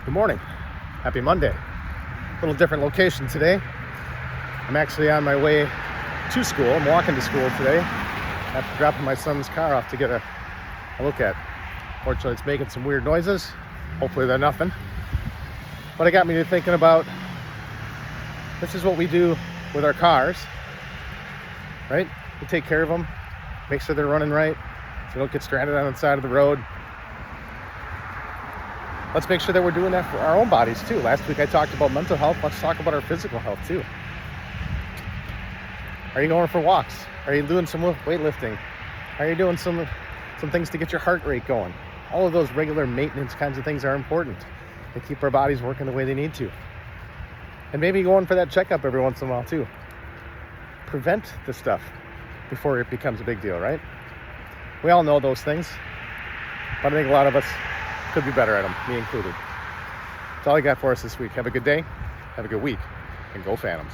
Good morning. Happy Monday. A little different location today. I'm actually on my way to school. I'm walking to school today. After dropping my son's car off to get a look at. Fortunately, it's making some weird noises. Hopefully they're nothing. But it got me to thinking about, this is what we do with our cars, right? We take care of them, make sure they're running right, so they don't get stranded on the side of the road. Let's make sure that we're doing that for our own bodies too. Last week I talked about mental health. Let's talk about our physical health too. Are you going for walks? Are you doing some weightlifting? Are you doing some things to get your heart rate going? All of those regular maintenance kinds of things are important to keep our bodies working the way they need to. And maybe going for that checkup every once in a while too. Prevent the stuff before it becomes a big deal, right? We all know those things, but I think a lot of us could be better at them, me included. That's all I got for us this week. Have a good day, have a good week, and go Phantoms.